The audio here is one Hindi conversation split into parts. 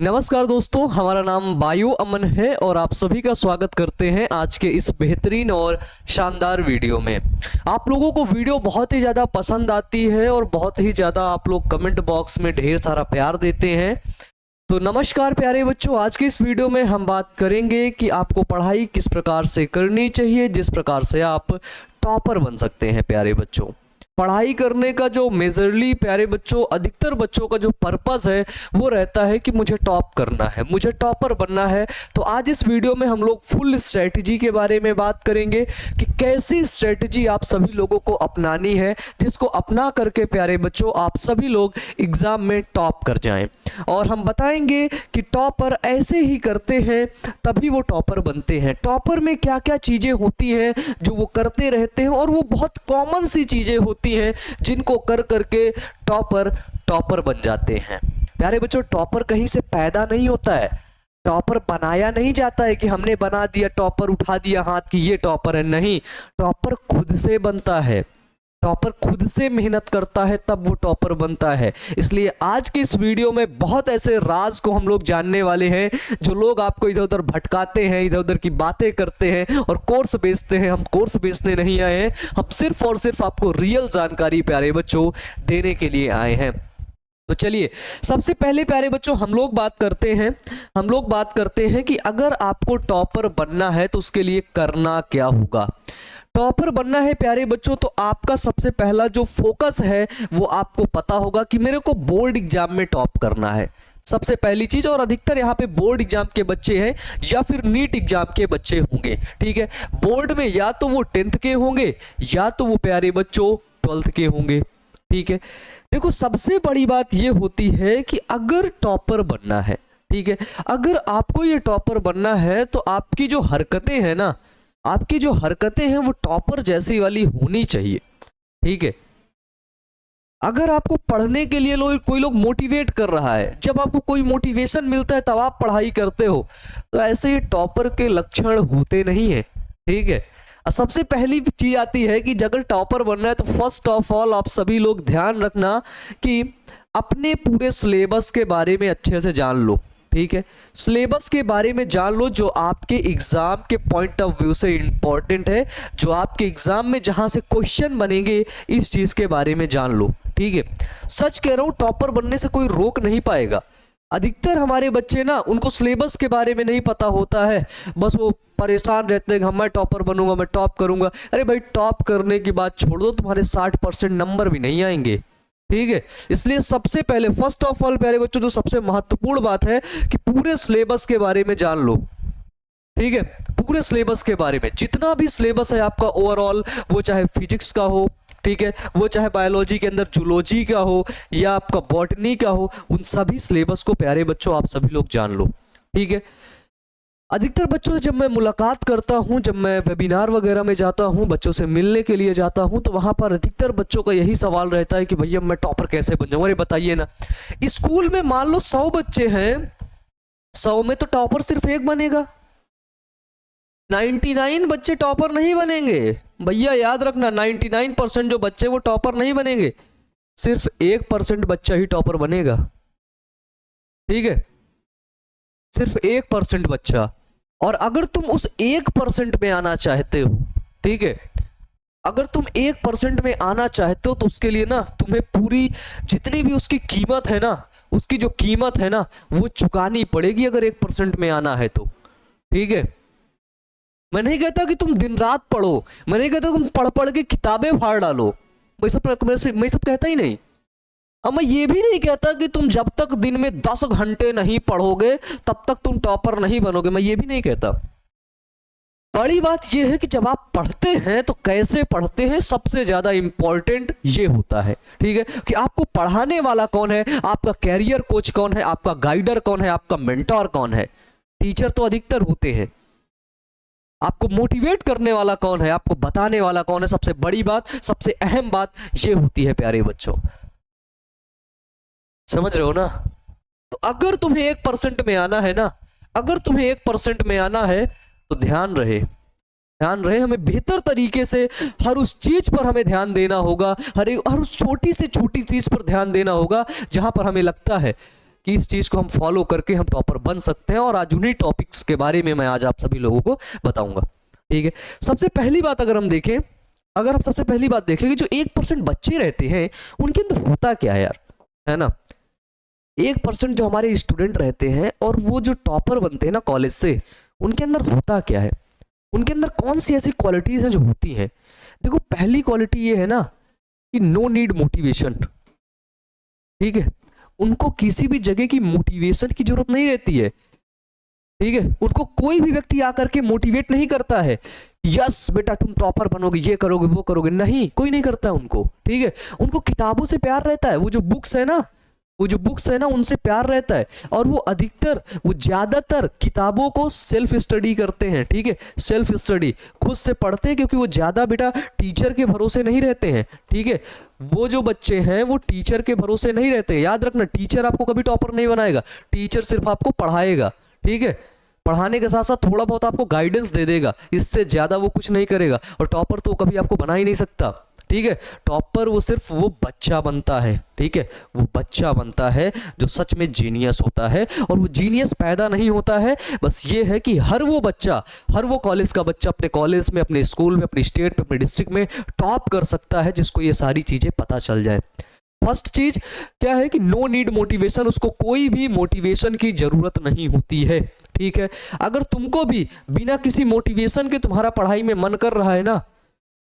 नमस्कार दोस्तों, हमारा नाम बायो अमन है और आप सभी का स्वागत करते हैं आज के इस बेहतरीन और शानदार वीडियो में। आप लोगों को वीडियो बहुत ही ज़्यादा पसंद आती है और बहुत ही ज़्यादा आप लोग कमेंट बॉक्स में ढेर सारा प्यार देते हैं। तो नमस्कार प्यारे बच्चों, आज के इस वीडियो में हम बात करेंगे कि आपको पढ़ाई किस प्रकार से करनी चाहिए जिस प्रकार से आप टॉपर बन सकते हैं। प्यारे बच्चों, पढ़ाई करने का जो मेजरली प्यारे बच्चों अधिकतर बच्चों का जो पर्पस है वो रहता है कि मुझे टॉप करना है, मुझे टॉपर बनना है। तो आज इस वीडियो में हम लोग फुल स्ट्रेटजी के बारे में बात करेंगे कि कैसी स्ट्रेटजी आप सभी लोगों को अपनानी है जिसको अपना करके प्यारे बच्चों आप सभी लोग एग्जाम में टॉप कर जाएं। और हम बताएंगे कि टॉपर ऐसे ही करते हैं तभी वो टॉपर बनते हैं। टॉपर में क्या क्या चीज़ें होती हैं जो वो करते रहते हैं और वो बहुत कॉमन सी चीज़ें होती हैं जिनको कर करके टॉपर बन जाते हैं। प्यारे बच्चों, टॉपर कहीं से पैदा नहीं होता है, टॉपर बनाया नहीं जाता है कि हमने बना दिया टॉपर, उठा दिया हाथ की ये टॉपर है। नहीं, टॉपर खुद से बनता है, टॉपर खुद से मेहनत करता है तब वो टॉपर बनता है। इसलिए आज की इस वीडियो में बहुत ऐसे राज को हम लोग जानने वाले हैं जो लोग आपको इधर उधर भटकाते हैं, इधर उधर की बातें करते हैं और कोर्स बेचते हैं। हम कोर्स बेचने नहीं आए हैं, हम सिर्फ और सिर्फ आपको रियल जानकारी प्यारे बच्चों देने के लिए आए हैं। तो चलिए सबसे पहले प्यारे बच्चों हम लोग बात करते हैं कि अगर आपको टॉपर बनना है तो उसके लिए करना क्या होगा। टॉपर बनना है प्यारे बच्चों तो आपका सबसे पहला जो फोकस है वो आपको पता होगा कि मेरे को बोर्ड एग्जाम में टॉप करना है, सबसे पहली चीज। और अधिकतर यहाँ पे बोर्ड एग्जाम के बच्चे हैं या फिर नीट एग्जाम के बच्चे होंगे, ठीक है। बोर्ड में या तो वो 10th के होंगे या तो वो प्यारे बच्चों 12th के होंगे, ठीक है। देखो सबसे बड़ी बात ये होती है कि अगर टॉपर बनना है, ठीक है, अगर आपको ये टॉपर बनना है तो आपकी जो हरकतें हैं ना, आपकी जो हरकतें हैं वो टॉपर जैसी वाली होनी चाहिए, ठीक है। अगर आपको पढ़ने के लिए कोई लोग मोटिवेट कर रहा है, जब आपको कोई मोटिवेशन मिलता है तब आप पढ़ाई करते हो, तो ऐसे ही टॉपर के लक्षण होते नहीं है, ठीक है। सबसे पहली चीज आती है कि अगर टॉपर बनना है तो फर्स्ट ऑफ ऑल आप सभी लोग ध्यान रखना कि अपने पूरे सिलेबस के बारे में अच्छे से जान लो, ठीक है। सिलेबस के बारे में जान लो जो आपके एग्जाम के पॉइंट ऑफ व्यू से इंपॉर्टेंट है, जो आपके एग्जाम में जहां से क्वेश्चन बनेंगे इस चीज के बारे में जान लो, ठीक है। सच कह रहा हूं, टॉपर बनने से कोई रोक नहीं पाएगा। अधिकतर हमारे बच्चे ना, उनको सिलेबस के बारे में नहीं पता होता है, बस वो परेशान रहते हैं कि मैं टॉपर बनूंगा, मैं टॉप करूंगा। अरे भाई, टॉप करने की बात छोड़ दो, तुम्हारे 60% नंबर भी नहीं आएंगे, ठीक है। इसलिए सबसे पहले फर्स्ट ऑफ ऑल प्यारे बच्चों जो सबसे महत्वपूर्ण बात है कि पूरे सिलेबस के बारे में जान लो, ठीक है। पूरे सिलेबस के बारे में जितना भी सिलेबस है आपका ओवरऑल, वो चाहे फिजिक्स का हो, ठीक है, वो चाहे बायोलॉजी के अंदर जूलॉजी का हो या आपका बॉटनी का हो, उन सभी सिलेबस को प्यारे बच्चों आप सभी लोग जान लो, ठीक है। अधिकतर बच्चों से जब मैं मुलाकात करता हूं, जब मैं वेबिनार वगैरह में जाता हूं, बच्चों से मिलने के लिए जाता हूं, तो वहां पर अधिकतर बच्चों का यही सवाल रहता है कि भैया मैं टॉपर कैसे बन जाऊं। अरे बताइए ना, स्कूल में मान लो 100 बच्चे हैं, 100 में तो टॉपर सिर्फ एक बनेगा, 99 बच्चे टॉपर नहीं बनेंगे। भैया याद रखना, 99% जो बच्चे वो टॉपर नहीं बनेंगे, सिर्फ 1% बच्चा ही टॉपर बनेगा, ठीक है, सिर्फ 1% बच्चा। और अगर तुम उस 1% में आना चाहते हो, ठीक है, अगर तुम 1% में आना चाहते हो तो उसके लिए ना तुम्हें पूरी जितनी भी उसकी कीमत है ना, उसकी जो कीमत है ना वो चुकानी पड़ेगी अगर 1% में आना है तो, ठीक है। मैं नहीं कहता कि तुम दिन रात पढ़ो, मैं नहीं कहता तुम पढ़ पढ़ के किताबें फाड़ डालो, मैं सब कहता ही नहीं। अब मैं ये भी नहीं कहता कि तुम जब तक दिन में 10 घंटे नहीं पढ़ोगे तब तक तुम टॉपर नहीं बनोगे, मैं ये भी नहीं कहता। बड़ी बात यह है कि जब आप पढ़ते हैं तो कैसे पढ़ते हैं, सबसे ज्यादा इंपॉर्टेंट ये होता है, ठीक है, कि आपको पढ़ाने वाला कौन है, आपका कैरियर कोच कौन है, आपका गाइडर कौन है, आपका मेंटोर कौन है। टीचर तो अधिकतर होते हैं, आपको मोटिवेट करने वाला कौन है, आपको बताने वाला कौन है। सबसे बड़ी बात, सबसे अहम बात ये होती है प्यारे बच्चों, समझ रहे हो ना। तो अगर तुम्हें 1% में आना है ना, अगर तुम्हें 1% में आना है तो ध्यान रहे हमें बेहतर तरीके से हर उस चीज पर हमें ध्यान देना होगा, हर उस छोटी से छोटी चीज पर ध्यान देना होगा जहां पर हमें लगता है कि इस चीज़ को हम फॉलो करके हम टॉपर बन सकते हैं, और आज उन्हीं टॉपिक्स के बारे में मैं आज आप सभी लोगों को बताऊंगा। ठीक है, सबसे पहली बात अगर हम देखें कि जो 1% बच्चे रहते हैं उनके अंदर होता क्या है यार, है ना। 1% जो हमारे स्टूडेंट रहते हैं और वो जो टॉपर बनते हैं ना कॉलेज से, उनके अंदर होता क्या है, उनके अंदर कौन सी ऐसी क्वालिटीज हैं जो होती हैं। देखो, पहली क्वालिटी ये है ना कि नो नीड मोटिवेशन। ठीक है, उनको किसी भी जगह की मोटिवेशन की जरूरत नहीं रहती है। ठीक है, उनको कोई भी व्यक्ति आकर के मोटिवेट नहीं करता है, यस बेटा तुम टॉपर बनोगे, ये करोगे वो करोगे, नहीं, कोई नहीं करता उनको। ठीक है, उनको किताबों से प्यार रहता है, वो जो बुक्स है ना उनसे प्यार रहता है, और वो ज्यादातर किताबों को सेल्फ स्टडी करते हैं। ठीक है, सेल्फ स्टडी खुद से पढ़ते हैं, क्योंकि वो ज्यादा बेटा टीचर के भरोसे नहीं रहते हैं। ठीक है, वो जो बच्चे हैं वो टीचर के भरोसे नहीं रहते हैं। याद रखना, टीचर आपको कभी टॉपर नहीं बनाएगा, टीचर सिर्फ आपको पढ़ाएगा। ठीक है, पढ़ाने के साथ साथ थोड़ा बहुत आपको गाइडेंस दे देगा, इससे ज्यादा वो कुछ नहीं करेगा, और टॉपर तो कभी आपको बना ही नहीं सकता। ठीक है, टॉपर वो सिर्फ वो बच्चा बनता है। ठीक है, वो बच्चा बनता है जो सच में जीनियस होता है, और वो जीनियस पैदा नहीं होता है, बस ये है कि हर वो कॉलेज का बच्चा अपने कॉलेज में, अपने स्कूल में, अपनी स्टेट में, अपने डिस्ट्रिक्ट में टॉप कर सकता है, जिसको ये सारी चीजें पता चल जाए। फर्स्ट चीज क्या है कि नो नीड मोटिवेशन, उसको कोई भी मोटिवेशन की जरूरत नहीं होती है। ठीक है, अगर तुमको भी बिना किसी मोटिवेशन के तुम्हारा पढ़ाई में मन कर रहा है ना,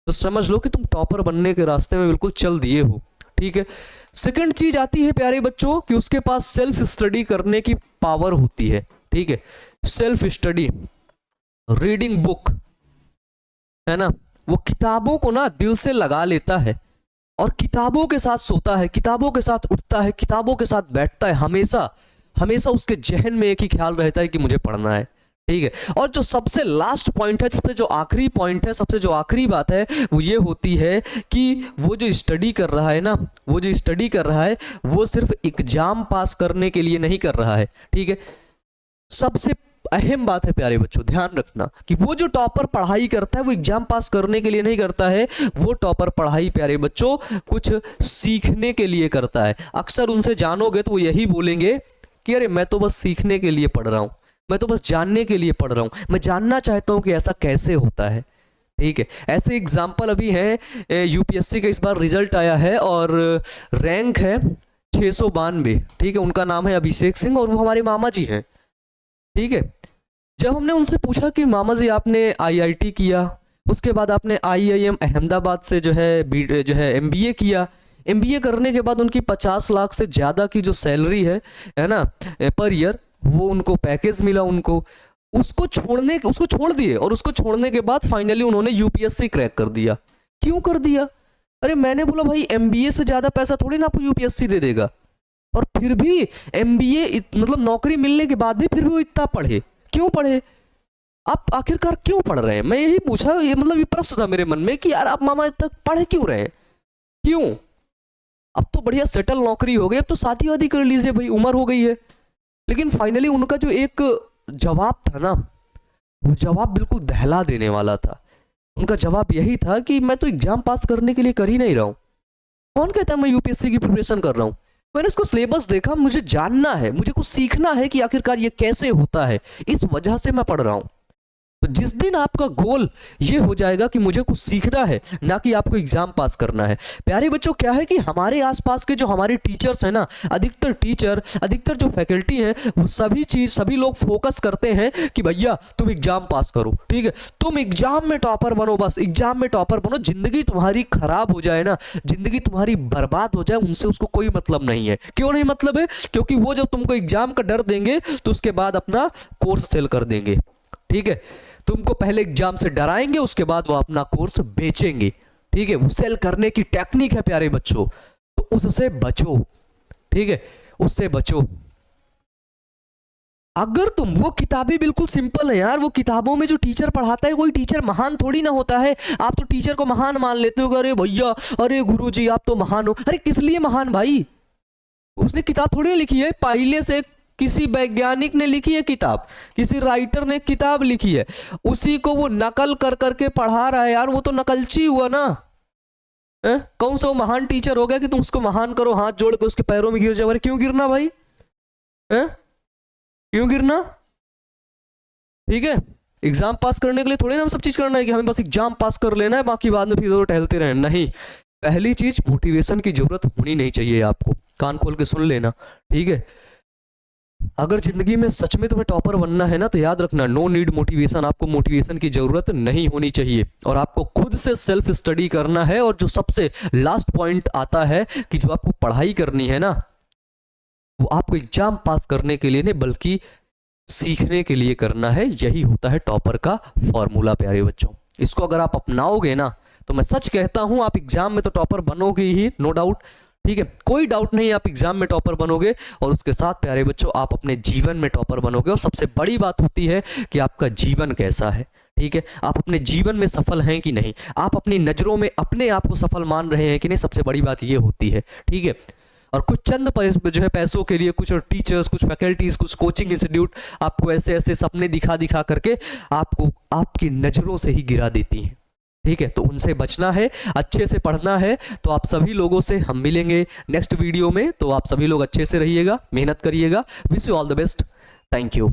तो समझ लो कि तुम टॉपर बनने के रास्ते में बिल्कुल चल दिए हो। ठीक है, सेकंड चीज आती है प्यारे बच्चों कि उसके पास सेल्फ स्टडी करने की पावर होती है। ठीक है, सेल्फ स्टडी, रीडिंग बुक, है ना, वो किताबों को ना दिल से लगा लेता है, और किताबों के साथ सोता है, किताबों के साथ उठता है, किताबों के साथ बैठता है, हमेशा उसके जहन में एक ही ख्याल रहता है कि मुझे पढ़ना है। ठीक है, और जो सबसे लास्ट पॉइंट है, सबसे जो आखिरी पॉइंट है, सबसे जो आखिरी बात है, वो ये होती है कि वो जो स्टडी कर रहा है ना, वो सिर्फ एग्जाम पास करने के लिए नहीं कर रहा है। ठीक है, सबसे अहम बात है प्यारे बच्चों, ध्यान रखना कि वो जो टॉपर पढ़ाई करता है वो एग्जाम पास करने के लिए नहीं करता है, वो टॉपर पढ़ाई प्यारे बच्चों कुछ सीखने के लिए करता है। अक्सर उनसे जानोगे तो वो यही बोलेंगे कि अरे मैं तो बस सीखने के लिए पढ़ रहा हूँ, मैं तो बस जानने के लिए पढ़ रहा हूँ, मैं जानना चाहता हूँ कि ऐसा कैसे होता है। ठीक है, ऐसे एग्जाम्पल अभी है, यूपीएससी का इस बार रिजल्ट आया है और रैंक है 692। ठीक है, उनका नाम है अभिषेक सिंह और वो हमारे मामा जी हैं। ठीक है, जब हमने उनसे पूछा कि मामा जी आपने आईआईटी किया, उसके बाद आपने आईआईएम अहमदाबाद से जो है एमबीए किया, एमबीए करने के बाद उनकी 50 लाख से ज़्यादा की जो सैलरी है ना पर ईयर, वो उनको पैकेज मिला, उसको छोड़ दिए, और उसको छोड़ने के बाद फाइनली उन्होंने यूपीएससी क्रैक कर दिया। क्यों कर दिया? अरे मैंने बोला भाई एमबीए से ज़्यादा पैसा थोड़ी ना आपको यूपीएससी दे देगा, और फिर भी एमबीए मतलब नौकरी मिलने के बाद भी फिर भी वो इतना पढ़े, क्यों पढ़े? आप आखिरकार क्यों पढ़ रहे हैं? मैं यही पूछा, ये मतलब ये प्रश्न था मेरे मन में कि यार आप मामा तक पढ़े क्यों रहे हैं, क्यों? अब तो बढ़िया सेटल नौकरी हो गई, अब तो शादी वादी कर लीजिए भाई, उम्र हो गई है। लेकिन फाइनली उनका जो एक जवाब था ना, वो जवाब बिल्कुल दहला देने वाला था। उनका जवाब यही था कि मैं तो एग्जाम पास करने के लिए कर ही नहीं रहा हूँ। कौन कहता है मैं यूपीएससी की प्रिपरेशन कर रहा हूँ? मैंने उसको सिलेबस देखा, मुझे जानना है, मुझे कुछ सीखना है कि आखिरकार ये कैसे होता है, इस वजह से मैं पढ़ रहा हूँ। तो जिस दिन आपका गोल ये हो जाएगा कि मुझे कुछ सीखना है, ना कि आपको एग्जाम पास करना है। प्यारे बच्चों, क्या है कि हमारे आसपास के जो हमारे टीचर्स हैं ना, अधिकतर जो फैकल्टी है, वो सभी लोग फोकस करते हैं कि भैया तुम एग्जाम पास करो, ठीक है, तुम एग्जाम में टॉपर बनो, बस एग्जाम में टॉपर बनो, जिंदगी तुम्हारी खराब हो जाए ना, जिंदगी तुम्हारी बर्बाद हो जाए, उनसे उसको कोई मतलब नहीं है। क्यों नहीं मतलब है? क्योंकि वो जब तुमको एग्जाम का डर देंगे तो उसके बाद अपना कोर्स सेल कर देंगे। ठीक है, तुमको पहले एग्जाम से डराएंगे, उसके बाद वो अपना कोर्स बेचेंगे। ठीक है, वो सेल करने की टेक्निक है प्यारे बच्चों, तो उससे बचो। ठीक है, उससे बचो। अगर तुम, वो किताबें बिल्कुल सिंपल है यार, वो किताबों में जो टीचर पढ़ाता है, कोई टीचर महान थोड़ी ना होता है। आप तो टीचर को महान मान लेते हो, अरे भैया, अरे गुरुजी आप तो महान हो। अरे किस लिए महान भाई? उसने किताब थोड़ी लिखी है, पहले से किसी वैज्ञानिक ने लिखी है किताब, किसी राइटर ने किताब लिखी है, उसी को वो नकल कर करके पढ़ा रहा है यार, वो तो नकलची हुआ ना। कौन सा वो महान टीचर हो गया कि तुम उसको महान करो, हाथ जोड़ के उसके पैरों में गिर जाओ? अरे क्यों गिरना भाई? है? क्यों गिरना? ठीक है, एग्जाम पास करने के लिए थोड़ी ना हम सब चीज करना है कि हमें बस एग्जाम पास कर लेना है, बाकी बाद में फिर इधर टहलते रहें। नहीं, पहली चीज मोटिवेशन की जरूरत होनी नहीं चाहिए आपको। कान खोल के सुन लेना, ठीक है? अगर जिंदगी में सच में तुम्हें टॉपर बनना है ना, तो याद रखना, नो नीड मोटिवेशन, आपको मोटिवेशन की जरूरत नहीं होनी चाहिए। और आपको खुद से सेल्फ स्टडी करना है। और जो सबसे लास्ट पॉइंट आता है कि जो आपको पढ़ाई करनी है ना, वो आपको एग्जाम पास करने के लिए नहीं बल्कि सीखने के लिए करना है। यही होता है टॉपर का फॉर्मूला प्यारे बच्चों। इसको अगर आप अपनाओगे ना, तो मैं सच कहता हूं आप एग्जाम में तो टॉपर बनोगे ही, नो डाउट। ठीक है, कोई डाउट नहीं, आप एग्जाम में टॉपर बनोगे और उसके साथ प्यारे बच्चों आप अपने जीवन में टॉपर बनोगे। और सबसे बड़ी बात होती है कि आपका जीवन कैसा है। ठीक है, आप अपने जीवन में सफल हैं कि नहीं, आप अपनी नजरों में अपने आप को सफल मान रहे हैं कि नहीं, सबसे बड़ी बात ये होती है। ठीक है, और कुछ चंद जो है पैसों के लिए कुछ टीचर्स, कुछ फैकल्टीज, कुछ कोचिंग इंस्टीट्यूट आपको ऐसे ऐसे सपने दिखा दिखा करके आपको आपकी नज़रों से ही गिरा देती हैं। ठीक है, तो उनसे बचना है, अच्छे से पढ़ना है। तो आप सभी लोगों से हम मिलेंगे नेक्स्ट वीडियो में। तो आप सभी लोग अच्छे से रहिएगा, मेहनत करिएगा। Wish you all the best. Thank you.